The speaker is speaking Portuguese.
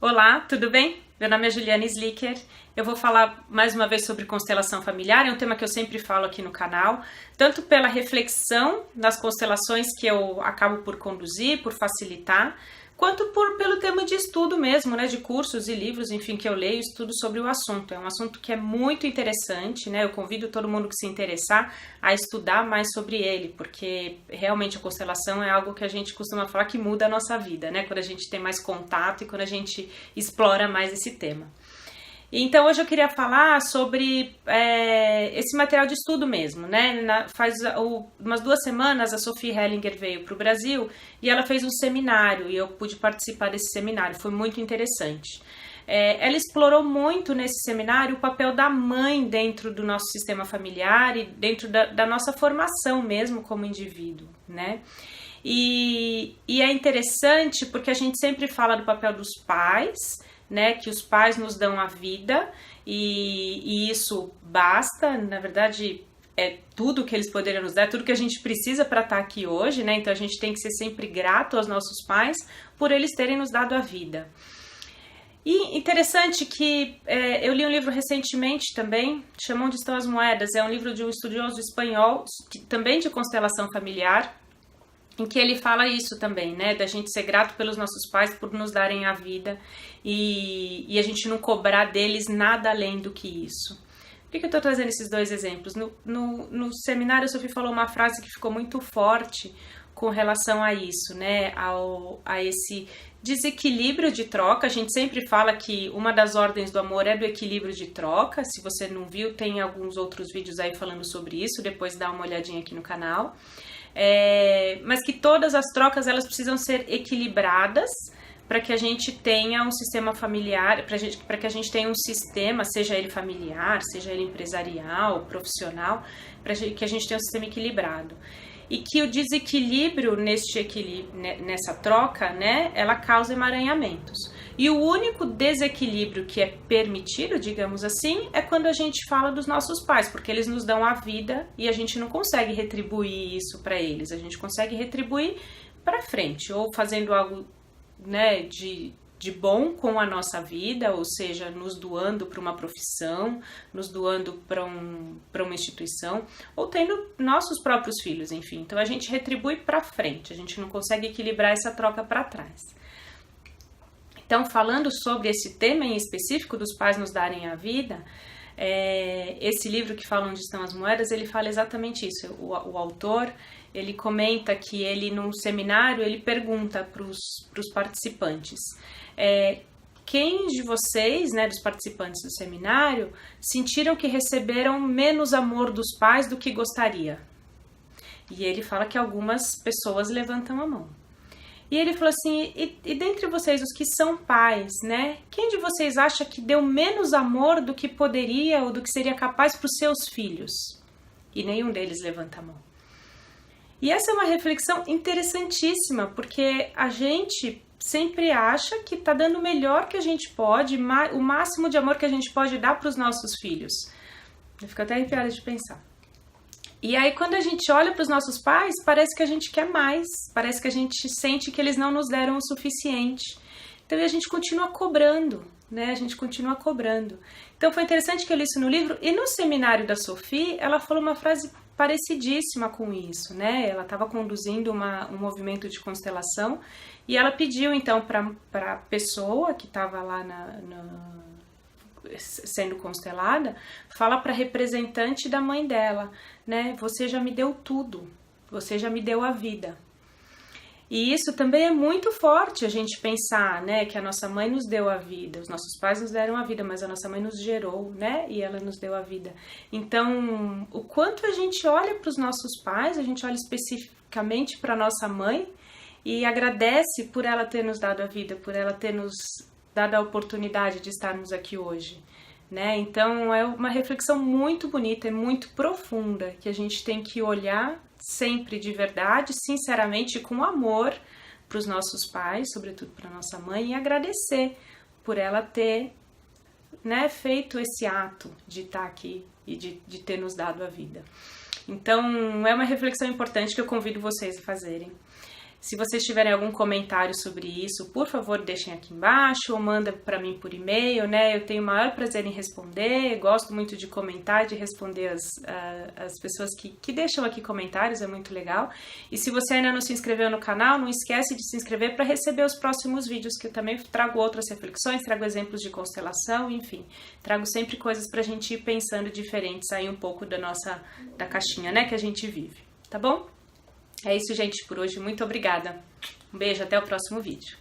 Olá, tudo bem? Meu nome é Juliana Slicker. Eu vou falar mais uma vez sobre constelação familiar, é um tema que eu sempre falo aqui no canal, tanto pela reflexão das constelações que eu acabo por conduzir, por facilitar, quanto pelo tema de estudo mesmo, né, de cursos e livros, enfim, que eu leio, estudo sobre o assunto. É um assunto que é muito interessante, né, eu convido todo mundo que se interessar a estudar mais sobre ele, porque realmente a constelação é algo que a gente costuma falar que muda a nossa vida, né, quando a gente tem mais contato e quando a gente explora mais esse tema. Então hoje eu queria falar sobre esse material de estudo mesmo, né? Faz umas 2 semanas a Sophie Hellinger veio para o Brasil e ela fez um seminário e eu pude participar desse seminário, foi muito interessante. Ela explorou muito nesse seminário o papel da mãe dentro do nosso sistema familiar e dentro da nossa formação mesmo como indivíduo, né? E é interessante porque a gente sempre fala do papel dos pais, né, que os pais nos dão a vida e isso basta, na verdade é tudo que eles poderiam nos dar, é tudo que a gente precisa para estar aqui hoje, né, então a gente tem que ser sempre grato aos nossos pais por eles terem nos dado a vida. E interessante que eu li um livro recentemente também, chama Onde Estão as Moedas, é um livro de um estudioso espanhol, também de constelação familiar, em que ele fala isso também, né, da gente ser grato pelos nossos pais por nos darem a vida e a gente não cobrar deles nada além do que isso. Por que eu tô trazendo esses dois exemplos? No seminário a Sophie falou uma frase que ficou muito forte com relação a isso, né, a esse desequilíbrio de troca. A gente sempre fala que uma das ordens do amor é do equilíbrio de troca. Se você não viu, tem alguns outros vídeos aí falando sobre isso, depois dá uma olhadinha aqui no canal. Mas que todas as trocas elas precisam ser equilibradas para que a gente tenha um sistema familiar, para que a gente tenha um sistema, seja ele familiar, seja ele empresarial, profissional, para que a gente tenha um sistema equilibrado. E que o desequilíbrio nessa troca, né, ela causa emaranhamentos. E o único desequilíbrio que é permitido, digamos assim, é quando a gente fala dos nossos pais, porque eles nos dão a vida e a gente não consegue retribuir isso para eles. A gente consegue retribuir para frente, ou fazendo algo, né, de bom com a nossa vida, ou seja, nos doando para uma profissão, nos doando para uma instituição, ou tendo nossos próprios filhos, enfim. Então a gente retribui para frente, a gente não consegue equilibrar essa troca para trás. Então, falando sobre esse tema em específico dos pais nos darem a vida, esse livro que fala Onde Estão as Moedas, ele fala exatamente isso. O autor, ele comenta que ele, num seminário, ele pergunta para os participantes, quem de vocês, né, dos participantes do seminário, sentiram que receberam menos amor dos pais do que gostaria? E ele fala que algumas pessoas levantam a mão. E ele falou assim, e dentre vocês, os que são pais, né, quem de vocês acha que deu menos amor do que poderia ou do que seria capaz para os seus filhos? E nenhum deles levanta a mão. E essa é uma reflexão interessantíssima, porque a gente sempre acha que está dando o melhor que a gente pode, o máximo de amor que a gente pode dar para os nossos filhos. Eu fico até arrepiada de pensar. E aí quando a gente olha para os nossos pais, parece que a gente quer mais, parece que a gente sente que eles não nos deram o suficiente. Então a gente continua cobrando, né? A gente continua cobrando. Então foi interessante que eu li isso no livro, e no seminário da Sophie, ela falou uma frase parecidíssima com isso, né? Ela estava conduzindo um movimento de constelação, e ela pediu então para a pessoa que estava lá sendo constelada, fala para a representante da mãe dela, né? Você já me deu tudo, você já me deu a vida. E isso também é muito forte a gente pensar, né? Que a nossa mãe nos deu a vida, os nossos pais nos deram a vida, mas a nossa mãe nos gerou, né? E ela nos deu a vida. Então, o quanto a gente olha para os nossos pais, a gente olha especificamente para a nossa mãe e agradece por ela ter nos dado a vida, por ela ter nos dado a oportunidade de estarmos aqui hoje, né? Então é uma reflexão muito bonita e muito profunda que a gente tem que olhar sempre de verdade, sinceramente, com amor para os nossos pais, sobretudo para nossa mãe, e agradecer por ela ter, né, feito esse ato de estar aqui e de ter nos dado a vida. Então é uma reflexão importante que eu convido vocês a fazerem. Se vocês tiverem algum comentário sobre isso, por favor, deixem aqui embaixo ou manda para mim por e-mail, né? Eu tenho o maior prazer em responder, gosto muito de comentar, de responder as pessoas que deixam aqui comentários, é muito legal. E se você ainda não se inscreveu no canal, não esquece de se inscrever para receber os próximos vídeos, que eu também trago outras reflexões, trago exemplos de constelação, enfim. Trago sempre coisas pra gente ir pensando diferente, sair um pouco da caixinha, né, que a gente vive, tá bom? É isso, gente, por hoje. Muito obrigada. Um beijo, até o próximo vídeo.